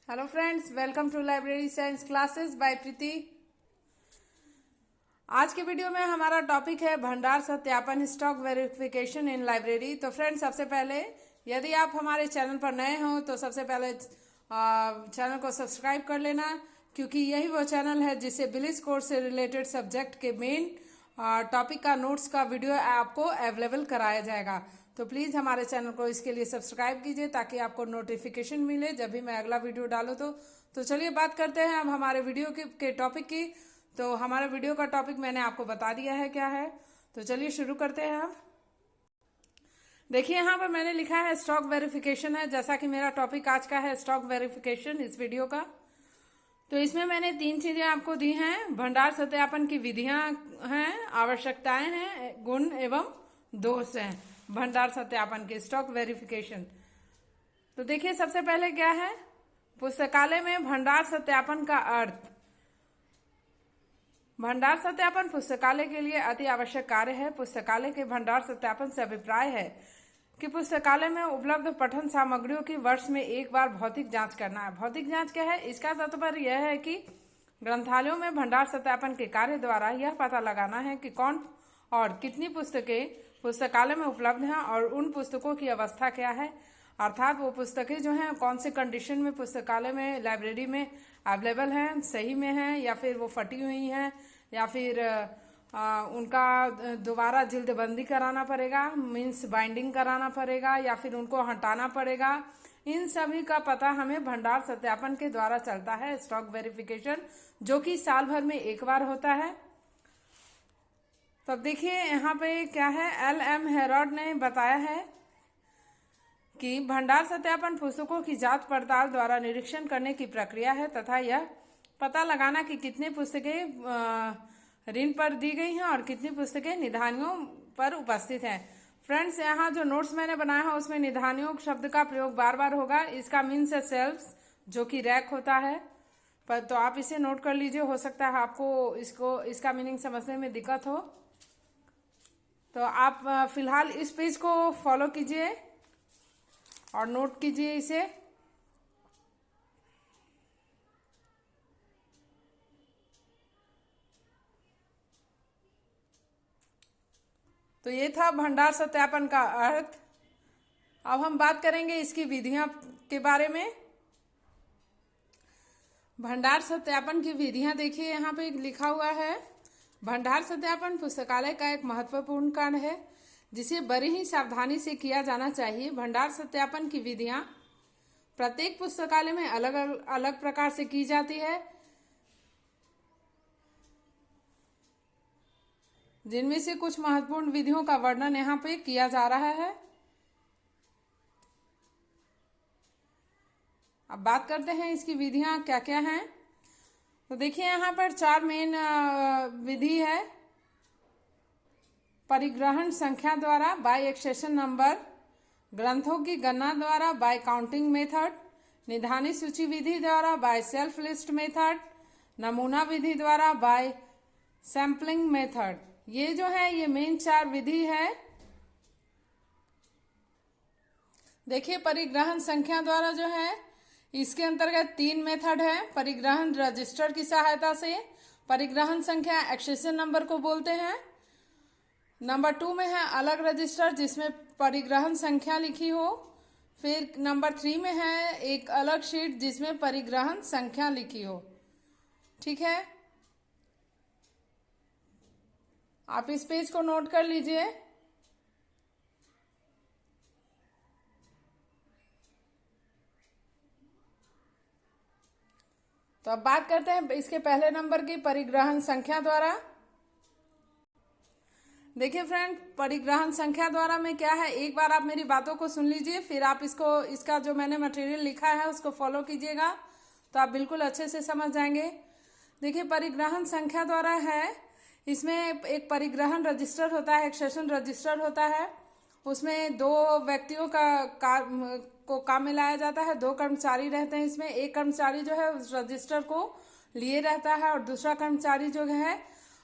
Hello friends, welcome to library science classes by Preeti. आज के video में हमारा टॉपिक है भंडार सत्यापन स्टॉक वेरिफिकेशन इन लाइब्रेरी। तो फ्रेंड्स, सबसे पहले यदि आप हमारे चैनल पर नए हो तो सबसे पहले चैनल को सब्सक्राइब कर लेना, क्योंकि यही वो चैनल है जिससे बिलिस कोर्स से रिलेटेड सब्जेक्ट के मेन टॉपिक का नोट्स का वीडियो आपको अवेलेबल कराया जाएगा। तो प्लीज़ हमारे चैनल को इसके लिए सब्सक्राइब कीजिए ताकि आपको नोटिफिकेशन मिले जब भी मैं अगला वीडियो डालूँ। तो चलिए बात करते हैं अब हमारे वीडियो के टॉपिक की। तो हमारे वीडियो का टॉपिक मैंने आपको बता दिया है क्या है, तो चलिए शुरू करते हैं। अब देखिए, यहाँ पर मैंने लिखा है स्टॉक वेरिफिकेशन है। जैसा कि मेरा टॉपिक आज का है स्टॉक वेरिफिकेशन इस वीडियो का, तो इसमें मैंने 3 चीजें आपको दी हैं। भंडार सत्यापन की विधियां हैं, आवश्यकताएं हैं, गुण एवं दोष हैं भंडार सत्यापन के स्टॉक वेरिफिकेशन। तो देखिए, सबसे पहले क्या है, पुस्तकालय में भंडार सत्यापन का अर्थ। भंडार सत्यापन पुस्तकालय के लिए अति आवश्यक कार्य है। पुस्तकालय के भंडार सत्यापन से अभिप्राय है कि पुस्तकालय में उपलब्ध पठन सामग्रियों की वर्ष में एक बार भौतिक जांच करना है। भौतिक जांच क्या है? इसका तात्पर्य यह है कि ग्रंथालयों में भंडार सत्यापन के कार्य द्वारा यह पता लगाना है कि कौन और कितनी पुस्तकें पुस्तकालय में उपलब्ध हैं और उन पुस्तकों की अवस्था क्या है, अर्थात वो पुस्तकें जो हैं कौन से कंडीशन में पुस्तकालय में, लाइब्रेरी में अवेलेबल हैं, सही में हैं, या फिर वो फटी हुई हैं, या फिर उनका दोबारा जिल्दबंदी कराना पड़ेगा, मीन्स बाइंडिंग कराना पड़ेगा, या फिर उनको हटाना पड़ेगा। इन सभी का पता हमें भंडार सत्यापन के द्वारा चलता है, स्टॉक वेरिफिकेशन, जो कि साल भर में एक बार होता है। तो अब देखिए यहाँ पे क्या है, LM हेरोड ने बताया है कि भंडार सत्यापन पुस्तकों की जांच पड़ताल द्वारा निरीक्षण करने की प्रक्रिया है तथा यह पता लगाना कि कितनी पुस्तकें ऋण पर दी गई हैं और कितनी पुस्तकें निधानियों पर उपस्थित हैं। फ्रेंड्स, यहाँ जो नोट्स मैंने बनाया है उसमें निधानियों शब्द का प्रयोग बार बार होगा। इसका मीन्स है सेल्फ्स, जो कि रैक होता है। पर तो आप इसे नोट कर लीजिए, हो सकता है आपको इसका मीनिंग समझने में दिक्कत हो। तो आप फिलहाल इस पेज को फॉलो कीजिए और नोट कीजिए इसे। तो ये था भंडार सत्यापन का अर्थ। अब हम बात करेंगे इसकी विधियां के बारे में। भंडार सत्यापन की विधियां देखिए, यहाँ पे लिखा हुआ है, भंडार सत्यापन पुस्तकालय का एक महत्वपूर्ण कार्य है जिसे बड़ी ही सावधानी से किया जाना चाहिए। भंडार सत्यापन की विधियां प्रत्येक पुस्तकालय में अलग अलग प्रकार से की जाती है, जिनमें से कुछ महत्वपूर्ण विधियों का वर्णन यहाँ पे किया जा रहा है। अब बात करते हैं इसकी विधियां क्या क्या हैं। तो देखिए, यहाँ पर 4 मेन विधि है। परिग्रहण संख्या द्वारा, बाय एक्सेशन नंबर, ग्रंथों की गणना द्वारा, बाय काउंटिंग मेथड, निधानी सूची विधि द्वारा, बाय सेल्फ लिस्ट मेथड, नमूना विधि द्वारा, बाय सैम्पलिंग मेथड। ये जो है ये मेन 4 विधि है। देखिए, परिग्रहण संख्या द्वारा जो है इसके अंतर्गत 3 मेथड है। परिग्रहण रजिस्टर की सहायता से परिग्रहण संख्या एक्सेशन नंबर को बोलते हैं। नंबर 2 में है अलग रजिस्टर जिसमें परिग्रहण संख्या लिखी हो। फिर नंबर 3 में है एक अलग शीट जिसमें परिग्रहण संख्या लिखी हो। ठीक है, आप इस पेज को नोट कर लीजिए। तो अब बात करते हैं इसके पहले नंबर की, परिग्रहण संख्या द्वारा। देखिए फ्रेंड, परिग्रहण संख्या द्वारा में क्या है, एक बार आप मेरी बातों को सुन लीजिए, फिर आप इसका जो मैंने मटेरियल लिखा है उसको फॉलो कीजिएगा, तो आप बिल्कुल अच्छे से समझ जाएंगे। देखिए, परिग्रहण संख्या द्वारा है, इसमें एक परिग्रहण रजिस्टर होता है, एक सेशन रजिस्टर होता है। उसमें 2 व्यक्तियों को काम में लाया जाता है, 2 कर्मचारी रहते हैं इसमें। एक कर्मचारी जो है उस रजिस्टर को लिए रहता है और दूसरा कर्मचारी जो है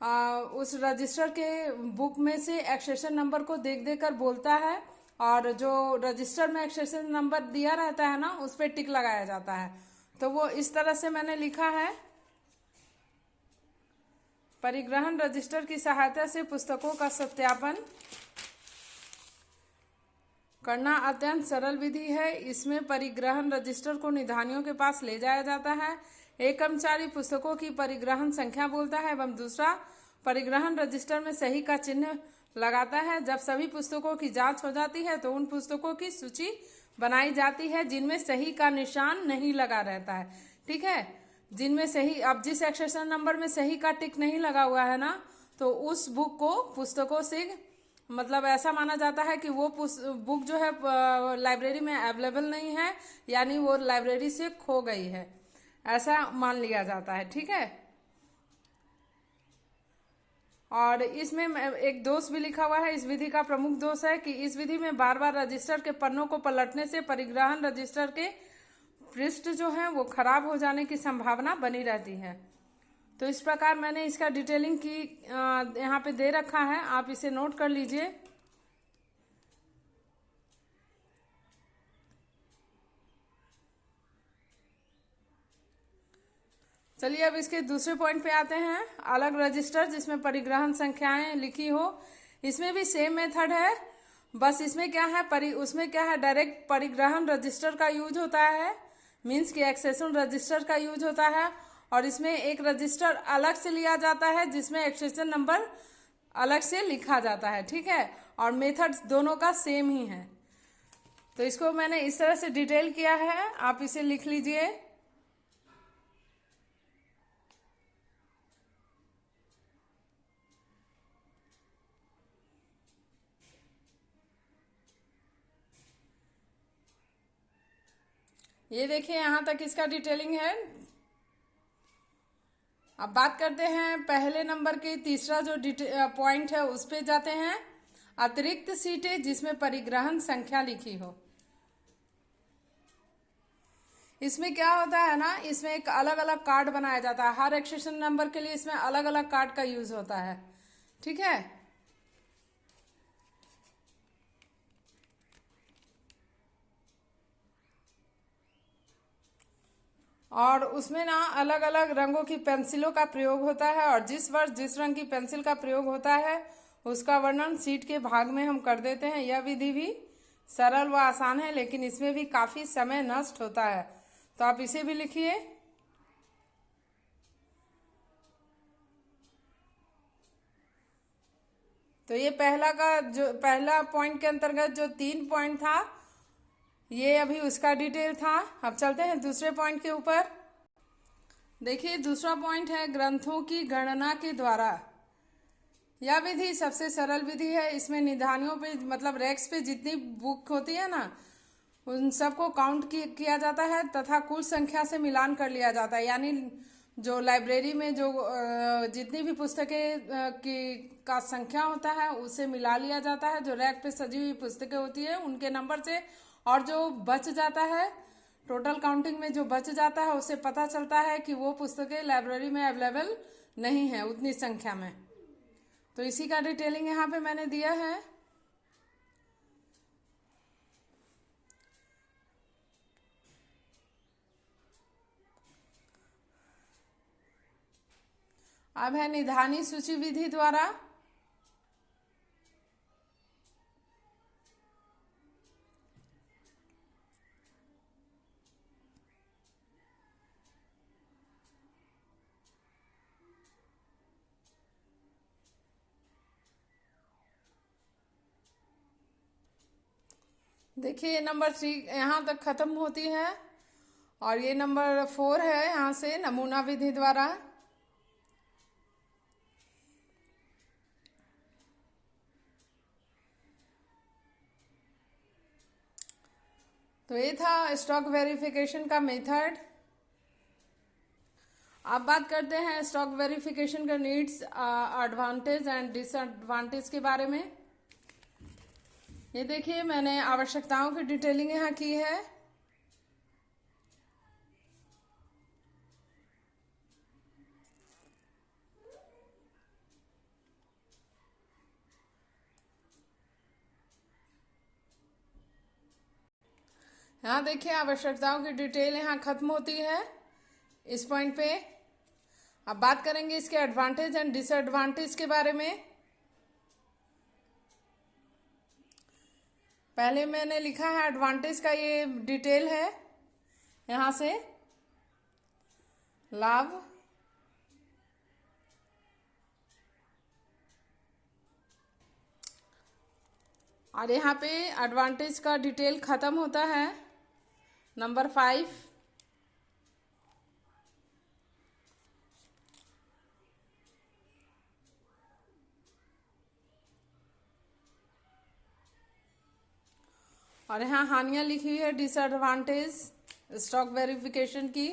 उस रजिस्टर के बुक में से एक्सेशन नंबर को देख देख कर बोलता है, और जो रजिस्टर में एक्सेशन नंबर दिया रहता है ना, उस पर टिक लगाया जाता है। तो वो इस तरह से मैंने लिखा है, परिग्रहण रजिस्टर की सहायता से पुस्तकों का सत्यापन करना अत्यंत सरल विधि है। इसमें परिग्रहण रजिस्टर को निधानियों के पास ले जाया जाता है। एक कर्मचारी पुस्तकों की परिग्रहण संख्या बोलता है एवं दूसरा परिग्रहण रजिस्टर में सही का चिन्ह लगाता है। जब सभी पुस्तकों की जांच हो जाती है तो उन पुस्तकों की सूची बनाई जाती है जिनमें सही का निशान नहीं लगा रहता है। ठीक है, जिनमें सही, अब जिस एक्सेशन नंबर में सही का टिक नहीं लगा हुआ है ना, तो उस बुक को पुस्तकों से मतलब ऐसा माना जाता है कि वो बुक जो है लाइब्रेरी में अवेलेबल नहीं है, यानी वो लाइब्रेरी से खो गई है, ऐसा मान लिया जाता है। ठीक है, और इसमें एक दोष भी लिखा हुआ है। इस विधि का प्रमुख दोष है कि इस विधि में बार बार रजिस्टर के पन्नों को पलटने से परिग्रहण रजिस्टर के पृष्ठ जो हैं वो खराब हो जाने की संभावना बनी रहती है। तो इस प्रकार मैंने इसका डिटेलिंग की यहाँ पे दे रखा है, आप इसे नोट कर लीजिए। चलिए अब इसके दूसरे पॉइंट पे आते हैं, अलग रजिस्टर जिसमें परिग्रहण संख्याएं लिखी हो। इसमें भी सेम मेथड है, बस इसमें क्या है, उसमें क्या है, डायरेक्ट परिग्रहण रजिस्टर का यूज होता है, मीन्स कि एक्सेशन रजिस्टर का यूज होता है। और इसमें एक रजिस्टर अलग से लिया जाता है जिसमें एक्सेशन नंबर अलग से लिखा जाता है। ठीक है, और मेथड्स दोनों का सेम ही है। तो इसको मैंने इस तरह से डिटेल किया है, आप इसे लिख लीजिए। ये देखिए यहाँ तक इसका डिटेलिंग है। अब बात करते हैं पहले नंबर के तीसरा जो पॉइंट है उस पे जाते हैं, अतिरिक्त सीटें जिसमें परिग्रहण संख्या लिखी हो। इसमें क्या होता है ना, इसमें एक अलग अलग कार्ड बनाया जाता है, हर एक्सेशन नंबर के लिए इसमें अलग अलग कार्ड का यूज होता है। ठीक है, और उसमें ना अलग अलग रंगों की पेंसिलों का प्रयोग होता है, और जिस वर्ष जिस रंग की पेंसिल का प्रयोग होता है उसका वर्णन सीट के भाग में हम कर देते हैं। यह विधि भी सरल व आसान है, लेकिन इसमें भी काफी समय नष्ट होता है, तो आप इसे भी लिखिए। तो ये पहला पॉइंट के अंतर्गत जो 3 पॉइंट था, ये अभी उसका डिटेल था। अब चलते हैं दूसरे पॉइंट के ऊपर। देखिए दूसरा पॉइंट है ग्रंथों की गणना के द्वारा। यह विधि सबसे सरल विधि है। इसमें निधानियों पे मतलब रैक्स पे जितनी बुक होती है ना, उन सबको काउंट किया जाता है तथा कुल संख्या से मिलान कर लिया जाता है। यानी जो लाइब्रेरी में जो जितनी भी पुस्तकें का संख्या होता है उसे मिला लिया जाता है, जो रैक पे सजी हुई पुस्तकें होती है उनके नंबर से, और जो बच जाता है टोटल काउंटिंग में जो बच जाता है उससे पता चलता है कि वो पुस्तकें लाइब्रेरी में अवेलेबल नहीं है उतनी संख्या में। तो इसी का डिटेलिंग यहाँ पे मैंने दिया है। अब है निधानी सूची विधि द्वारा। देखिए ये नंबर 3 यहाँ तक खत्म होती है, और ये नंबर 4 है यहाँ से नमूना विधि द्वारा। तो ये था स्टॉक वेरिफिकेशन का मेथड। अब बात करते हैं स्टॉक वेरिफिकेशन का नीड्स, एडवांटेज एंड डिसएडवांटेज के बारे में। ये देखिए मैंने आवश्यकताओं की डिटेलिंग यहाँ की है। यहाँ देखिए आवश्यकताओं की डिटेल यहाँ खत्म होती है। इस पॉइंट पे अब बात करेंगे इसके एडवांटेज एंड डिसएडवांटेज के बारे में। पहले मैंने लिखा है एडवांटेज का, ये डिटेल है यहां से, लाभ, और यहाँ पे एडवांटेज का डिटेल खत्म होता है। नंबर 5, और यहाँ हानियां लिखी हुई है डिसएडवांटेज स्टॉक वेरिफिकेशन की।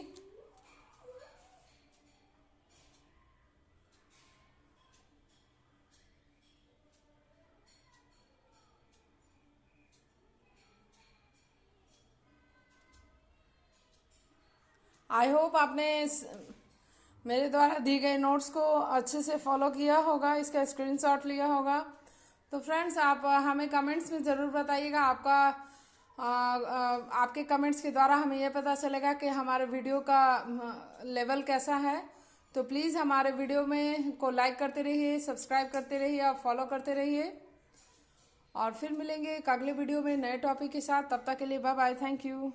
आई होप आपने मेरे द्वारा दी गए नोट्स को अच्छे से फॉलो किया होगा, इसका स्क्रीनशॉट लिया होगा। तो फ्रेंड्स, आप हमें कमेंट्स में ज़रूर बताइएगा। आपके कमेंट्स के द्वारा हमें यह पता चलेगा कि हमारे वीडियो का लेवल कैसा है। तो प्लीज़ हमारे वीडियो में को लाइक करते रहिए, सब्सक्राइब करते रहिए और फॉलो करते रहिए। और फिर मिलेंगे एक अगले वीडियो में नए टॉपिक के साथ। तब तक के लिए बाय बाय, थैंक यू।